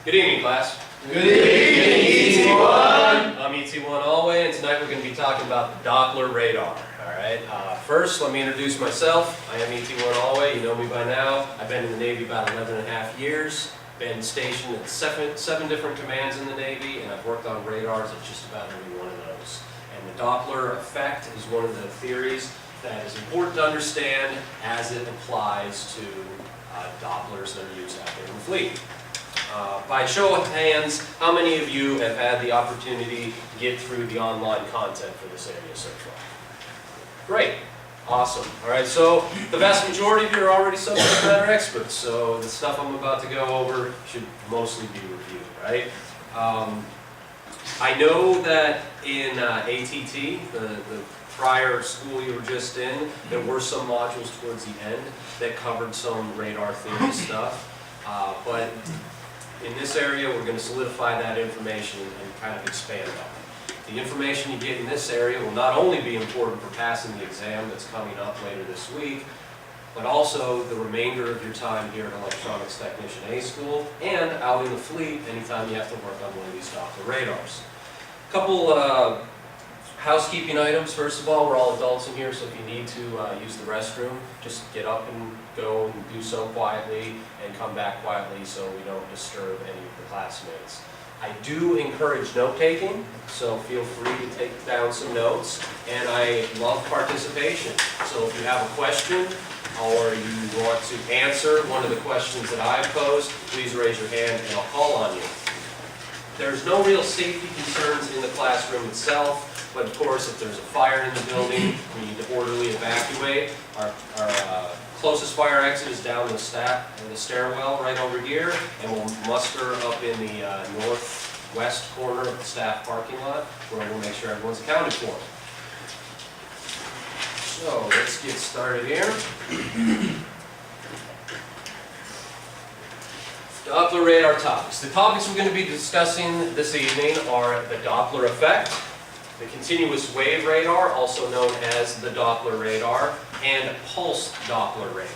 Good evening, class. Good evening, ET1! I'm ET1 Alway, and tonight we're going to be talking about the Doppler radar. Alright, first let me introduce myself. I am ET1 Alway, you know me by now. I've been in the Navy about 11.5 years, been stationed at seven different commands in the Navy, and I've worked on radars at just about every one of those. And the Doppler effect is one of the theories that is important to understand as it applies to Dopplers that are used out there in the fleet. By show of hands, how many of you have had the opportunity to get through the online content for this area so far? Great. Awesome. All right, so the vast majority of you are already subject matter experts, so the stuff I'm about to go over should mostly be reviewed, right? I know that in ATT, the prior school you were just in, there were some modules towards the end that covered some radar theory stuff, but in this area we're going to solidify that information and kind of expand on it. The information you get in this area will not only be important for passing the exam that's coming up later this week, but also the remainder of your time here at Electronics Technician A School and out in the fleet anytime you have to work on one of these Doppler radars. A couple housekeeping items. First of all, we're all adults in here, so if you need to use the restroom, just get up and go and do so quietly and come back quietly so we don't disturb any of the classmates. I do encourage note-taking, so feel free to take down some notes, and I love participation. So if you have a question or you want to answer one of the questions that I've posed, please raise your hand and I'll call on you. There's no real safety concerns in the classroom itself. But of course, if there's a fire in the building, we need to orderly evacuate. Our closest fire exit is down the stairwell right over here, and we'll muster up in the northwest corner of the staff parking lot, where we'll make sure everyone's accounted for. So let's get started here. Doppler radar topics. The topics we're going to be discussing this evening are the Doppler effect, the continuous wave radar, also known as the Doppler radar, and pulse Doppler radar.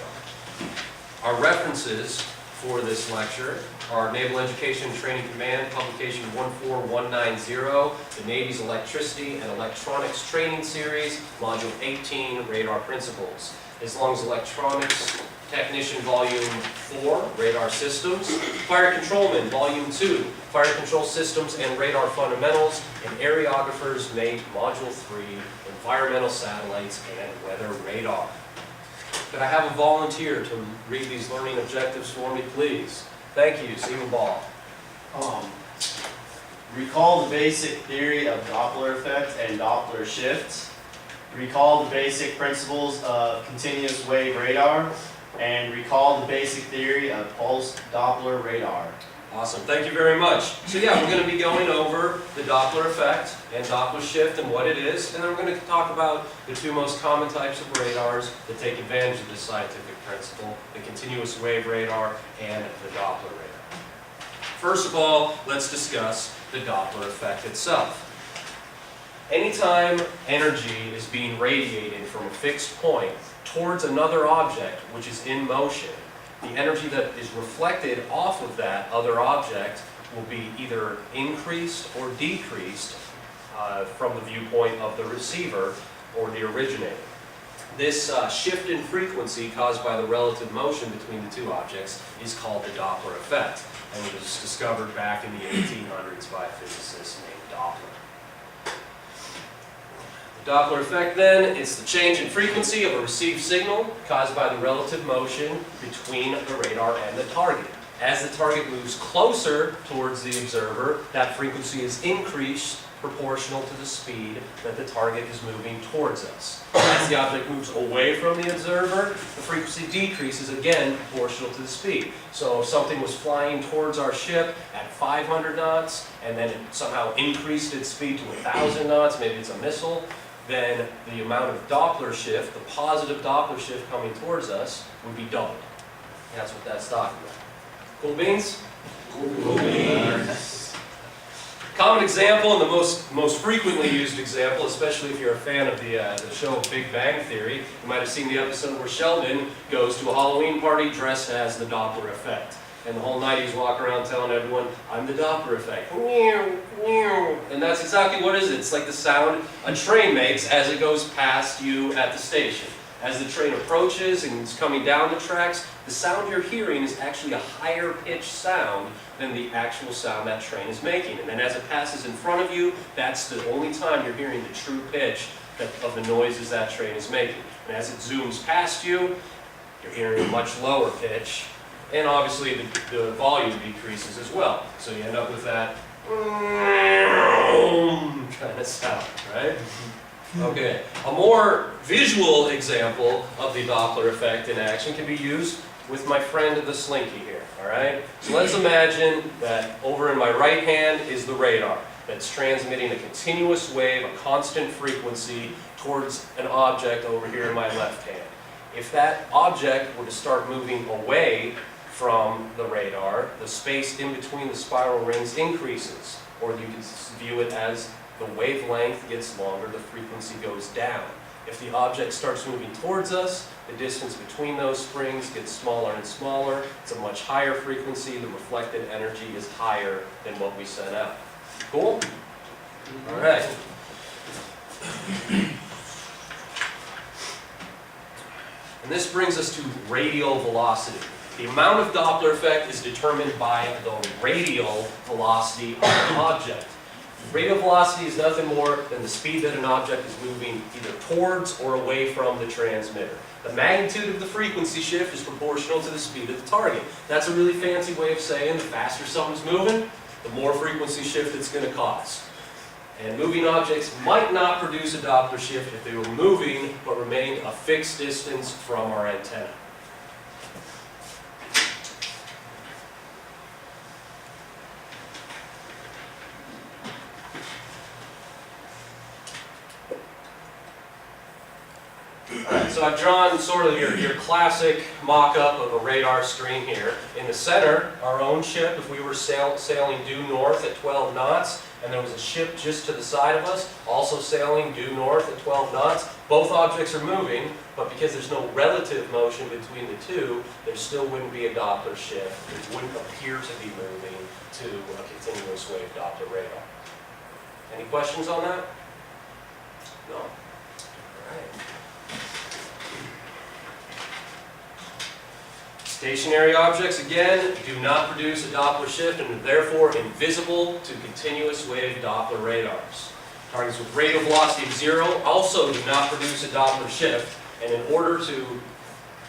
Our references for this lecture are Naval Education and Training Command, publication 14190, the Navy's Electricity and Electronics Training Series, Module 18, Radar Principles, as long as Electronics Technician Volume 4, Radar Systems, Fire Controlman Volume 2, Fire Control Systems and Radar Fundamentals, and Areographers Mate Module 3, Environmental Satellites and Weather Radar. Could I have a volunteer to read these learning objectives for me, please? Thank you, Stephen Ball. Recall the basic theory of Doppler effect and Doppler shift. Recall the basic principles of continuous wave radar. And recall the basic theory of pulse Doppler radar. Awesome, thank you very much. So yeah, we're going to be going over the Doppler effect and Doppler shift and what it is, and then we're going to talk about the two most common types of radars that take advantage of this scientific principle, the continuous wave radar and the Doppler radar. First of all, let's discuss the Doppler effect itself. Anytime energy is being radiated from a fixed point towards another object which is in motion, the energy that is reflected off of that other object will be either increased or decreased from the viewpoint of the receiver or the originator. This shift in frequency caused by the relative motion between the two objects is called the Doppler effect, and it was discovered back in the 1800s by a physicist named Doppler. The Doppler effect, then, is the change in frequency of a received signal caused by the relative motion between the radar and the target. As the target moves closer towards the observer, that frequency is increased proportional to the speed that the target is moving towards us. As the object moves away from the observer, the frequency decreases again proportional to the speed. So if something was flying towards our ship at 500 knots and then it somehow increased its speed to 1,000 knots, maybe it's a missile, then the amount of Doppler shift, the positive Doppler shift coming towards us, would be doubled. That's what that's talking about. Cool beans? Cool beans. Common example, and the most frequently used example, especially if you're a fan of the show Big Bang Theory, you might have seen the episode where Sheldon goes to a Halloween party dressed as the Doppler effect. and the whole night he's walking around telling everyone, I'm the Doppler effect. And that's exactly what it is. It's like the sound a train makes as it goes past you at the station. As the train approaches and is coming down the tracks, the sound you're hearing is actually a higher pitched sound than the actual sound that train is making. And then as it passes in front of you, that's the only time you're hearing the true pitch of the noises that train is making. And as it zooms past you, you're hearing a much lower pitch, and obviously the volume decreases as well. So you end up with that kind of sound, right? Okay, a more visual example of the Doppler effect in action can be used with my friend the Slinky here, all right? So let's imagine that over in my right hand is the radar that's transmitting a continuous wave, a constant frequency towards an object over here in my left hand. If that object were to start moving away from the radar, the space in between the spiral rings increases, or you can view it as the wavelength gets longer, the frequency goes down. If the object starts moving towards us, the distance between those springs gets smaller and smaller. It's a much higher frequency. The reflected energy is higher than what we sent out. Cool? All right. And this brings us to radial velocity. The amount of Doppler effect is determined by the radial velocity of an object. Radial velocity is nothing more than the speed that an object is moving either towards or away from the transmitter. The magnitude of the frequency shift is proportional to the speed of the target. That's a really fancy way of saying the faster something's moving, the more frequency shift it's going to cause. And moving objects might not produce a Doppler shift if they were moving but remained a fixed distance from our antenna. So I've drawn sort of your classic mock-up of a radar screen here. In the center, our own ship, if we were sailing due north at 12 knots, and there was a ship just to the side of us, also sailing due north at 12 knots, both objects are moving, but because there's no relative motion between the two, there still wouldn't be a Doppler shift. It wouldn't appear to be moving to a continuous wave Doppler radar. Any questions on that? No? All right. Stationary objects, again, do not produce a Doppler shift and are therefore invisible to continuous wave Doppler radars. Targets with radial velocity of 0 also do not produce a Doppler shift, and in order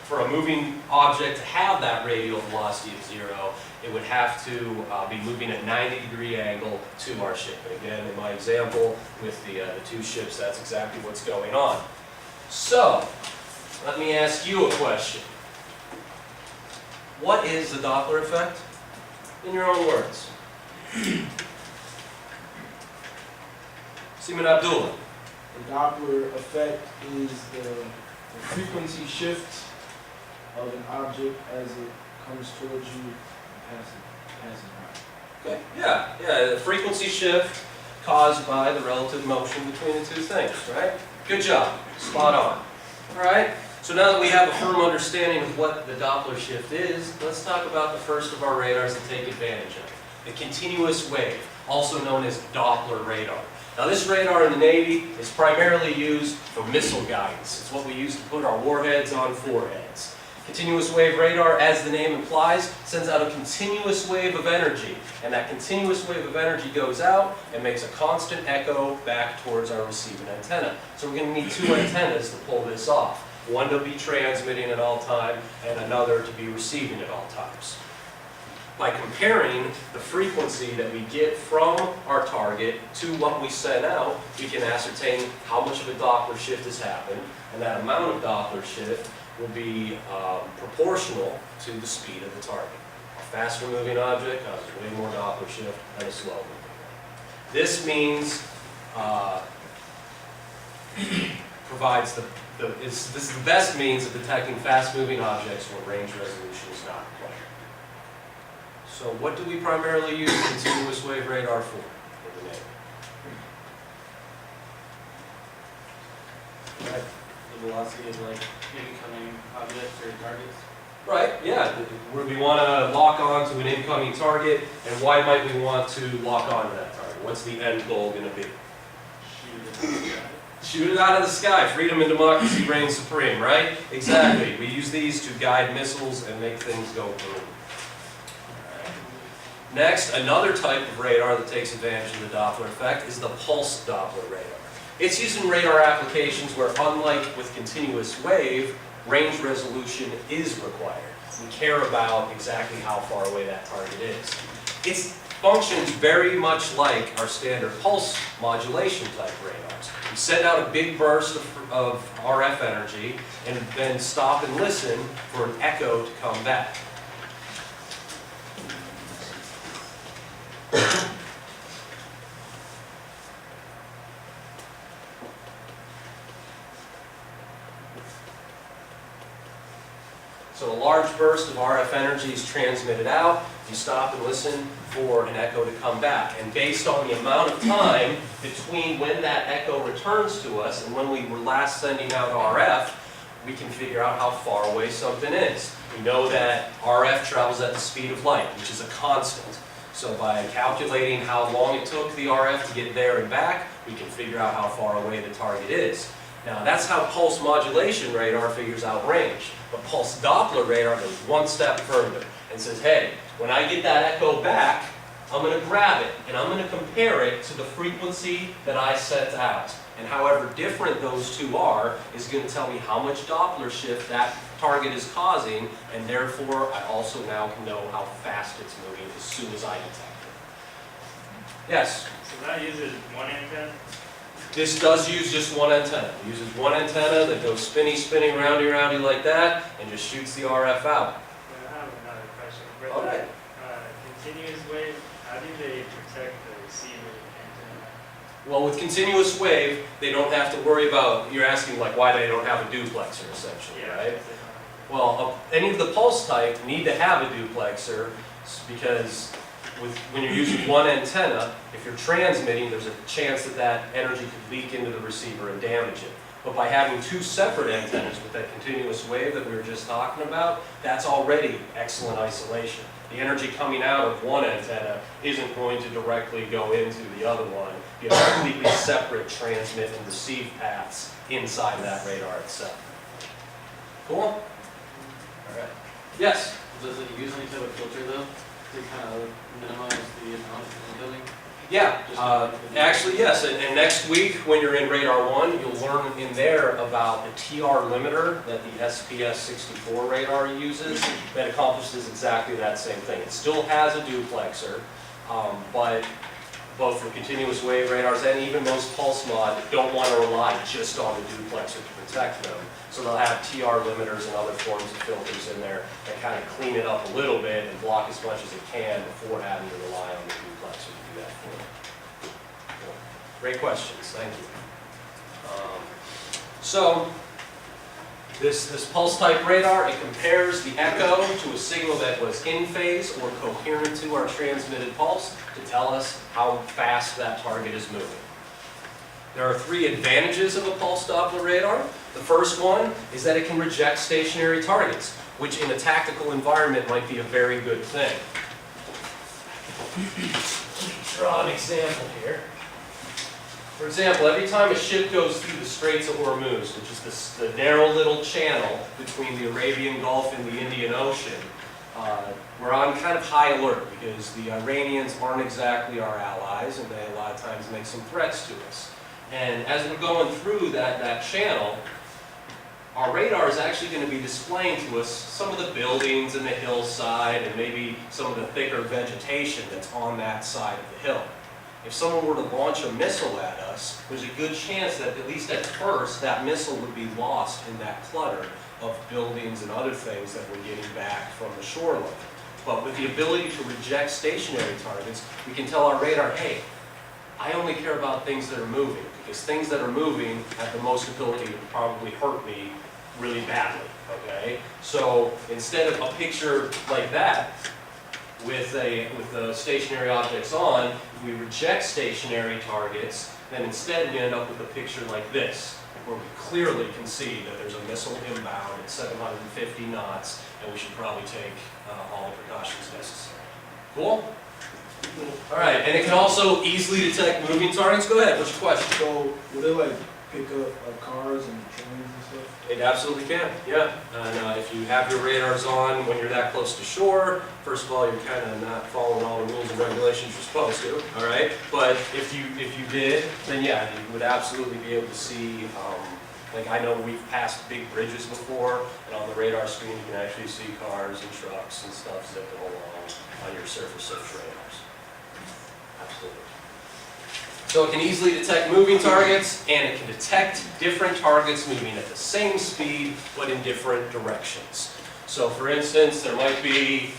for a moving object to have that radial velocity of 0, it would have to be moving at a 90-degree angle to our ship. And again, in my example with the two ships, that's exactly what's going on. So, let me ask you a question. What is the Doppler effect? In your own words. Seaman Abdullah. The Doppler effect is the frequency shift of an object as it comes towards you and passing by. Okay. Yeah, the frequency shift caused by the relative motion between the two things, right? Good job. Spot on. All right. So now that we have a firm understanding of what the Doppler shift is, let's talk about the first of our radars to take advantage of. The continuous wave, also known as Doppler radar. Now this radar in the Navy is primarily used for missile guidance. It's what we use to put our warheads on foreheads. Continuous wave radar, as the name implies, sends out a continuous wave of energy. And that continuous wave of energy goes out and makes a constant echo back towards our receiving antenna. So we're going to need two antennas to pull this off. One to be transmitting at all time, and another to be receiving at all times. By comparing the frequency that we get from our target to what we send out, we can ascertain how much of a Doppler shift has happened, and that amount of Doppler shift will be proportional to the speed of the target. A faster moving object causes way more Doppler shift than a slow moving one. This means provides this is the best means of detecting fast-moving objects where range resolution is not required. So what do we primarily use continuous wave radar for in the Navy? The velocity of like incoming objects or targets. Right, yeah. Where we want to lock on to an incoming target, and why might we want to lock on to that target? What's the end goal going to be? Shoot it out of the sky. Freedom and democracy reign supreme, right? Exactly. We use these to guide missiles and make things go boom. Next, another type of radar that takes advantage of the Doppler effect is the pulse Doppler radar. It's used in radar applications where, unlike with continuous wave, range resolution is required. We care about exactly how far away that target is. It functions very much like our standard pulse modulation type radars. We send out a big burst of RF energy and then stop and listen for an echo to come back. So a large burst of RF energy is transmitted out. You stop and listen for an echo to come back. And based on the amount of time between when that echo returns to us and when we were last sending out RF, we can figure out how far away something is. We know that RF travels at the speed of light, which is a constant. So by calculating how long it took the RF to get there and back, we can figure out how far away the target is. Now that's how pulse modulation radar figures out range. But pulse Doppler radar goes one step further and says, hey, when I get that echo back, I'm going to grab it and I'm going to compare it to the frequency that I sent out. And however different those two are is going to tell me how much Doppler shift that target is causing, and therefore I also now can know how fast it's moving as soon as I detect it. Yes? So that uses one antenna? This does use just one antenna. It uses one antenna that goes spinning, roundy like that, and just shoots the RF out. I have another question. For All right. continuous wave, how do they protect the receiver antenna? Well, with continuous wave, they don't have to worry about, you're asking like why they don't have a duplexer essentially, right? Well, any of the pulse type need to have a duplexer because when you're using one antenna, if you're transmitting, there's a chance that that energy could leak into the receiver and damage it. But by having two separate antennas with that continuous wave that we were just talking about, that's already excellent isolation. The energy coming out of one antenna isn't going to directly go into the other one. You have completely separate transmit and receive paths inside that radar itself. Cool? All right. Yes? Does it use any type of filter though, to kind of minimize the amount of building? Yeah, actually yes, and next week when you're in Radar 1, you'll learn in there about the TR limiter that the SPS-64 radar uses that accomplishes exactly that same thing. It still has a duplexer, but both for continuous wave radars and even most pulse mod don't want to rely just on the duplexer to protect them. So they'll have TR limiters and other forms of filters in there that kind of clean it up a little bit and block as much as it can before having to rely on the duplexer to do that for it. Cool. Great questions, thank you. So this pulse type radar, it compares the echo to a signal that was in phase or coherent to our transmitted pulse to tell us how fast that target is moving. There are three advantages of a pulse Doppler radar. The first one is that it can reject stationary targets, which in a tactical environment might be a very good thing. Draw an example here. For example, every time a ship goes through the Straits of Hormuz, which is the narrow little channel between the Arabian Gulf and the Indian Ocean, we're on kind of high alert because the Iranians aren't exactly our allies and they a lot of times make some threats to us. And as we're going through that channel, our radar is actually going to be displaying to us some of the buildings and the hillside and maybe some of the thicker vegetation that's on that side of the hill. If someone were to launch a missile at us, there's a good chance that at least at first that missile would be lost in that clutter of buildings and other things that we're getting back from the shoreline. But with the ability to reject stationary targets, we can tell our radar, hey, I only care about things that are moving, because things that are moving have the most ability to probably hurt me really badly, okay? So instead of a picture like that, with the stationary objects on, if we reject stationary targets, then instead we end up with a picture like this. where we clearly can see that there's a missile inbound at 750 knots, and we should probably take all the precautions necessary. Cool? All right, and it can also easily detect moving targets. Go ahead, what's your question? So will it like pick up cars and trains and stuff? It absolutely can, yeah. And if you have your radars on when you're that close to shore, first of all, you're kind of not following all the rules and regulations you're supposed to, all right? But if you did, then yeah, you would absolutely be able to see, like I know we've passed big bridges before, and on the radar screen you can actually see cars and trucks and stuff zipping along on your surface search radars. Absolutely. So it can easily detect moving targets, and it can detect different targets moving at the same speed, but in different directions. So for instance, there might be,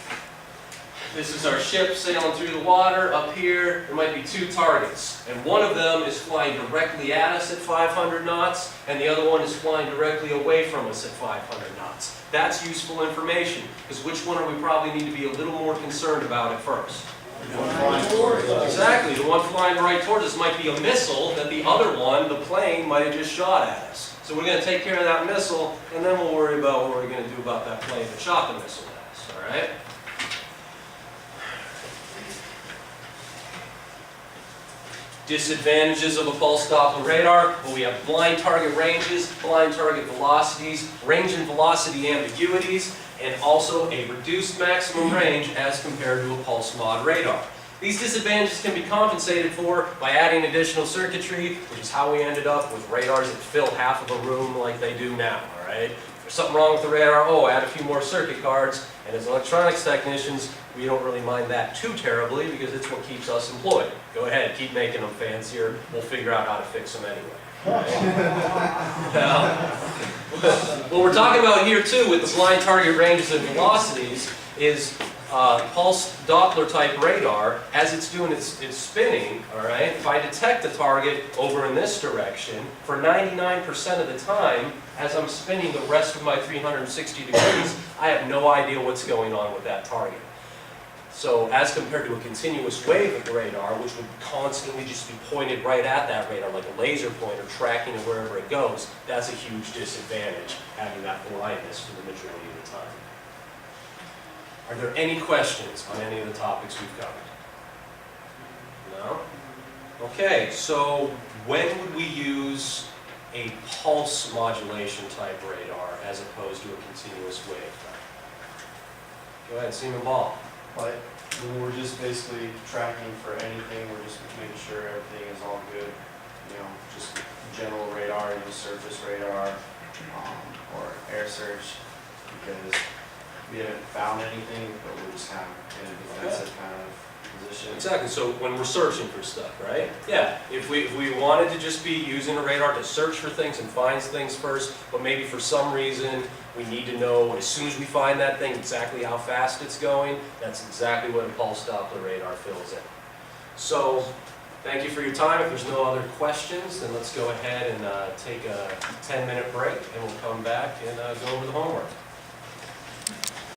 this is our ship sailing through the water. Up here, there might be two targets, and one of them is flying directly at us at 500 knots, and the other one is flying directly away from us at 500 knots. That's useful information, because which one are we probably need to be a little more concerned about at first? Exactly, the one flying right towards us might be a missile that the other one, the plane, might have just shot at us. So we're going to take care of that missile, and then we'll worry about what we're going to do about that plane that shot the missile at us, all right? Disadvantages of a pulse Doppler radar. Well, we have blind target ranges, blind target velocities, range and velocity ambiguities, and also a reduced maximum range as compared to a pulse mod radar. These disadvantages can be compensated for by adding additional circuitry, which is how we ended up with radars that fill half of a room like they do now, all right? If there's something wrong with the radar, oh, add a few more circuit cards, and as electronics technicians, we don't really mind that too terribly because it's what keeps us employed. Go ahead, keep making them fancier, we'll figure out how to fix them anyway. Now, what we're talking about here too with the blind target ranges and velocities is pulse Doppler type radar, as it's doing its spinning, all right, if I detect a target over in this direction, for 99% of the time, as I'm spinning the rest of my 360 degrees, I have no idea what's going on with that target. So as compared to a continuous wave of radar, which would constantly just be pointed right at that radar, like a laser pointer tracking it wherever it goes, that's a huge disadvantage, having that blindness for the majority of the time. Are there any questions on any of the topics we've covered? No? Okay, so when would we use a pulse modulation type radar as opposed to a continuous wave type? Go ahead, Seaman Ball. But when we're just basically tracking for anything, we're just making sure everything is all good. You know, just general radar, you know, surface radar, or air search, because we haven't found anything, but we're just kind of in a defensive kind of position. Exactly, so when we're searching for stuff, right? Yeah, if we wanted to just be using a radar to search for things and find things first, but maybe for some reason we need to know as soon as we find that thing exactly how fast it's going, that's exactly what a pulse Doppler radar fills in. So, thank you for your time. If there's no other questions, then let's go ahead and take a 10-minute break, and we'll come back and go over the homework.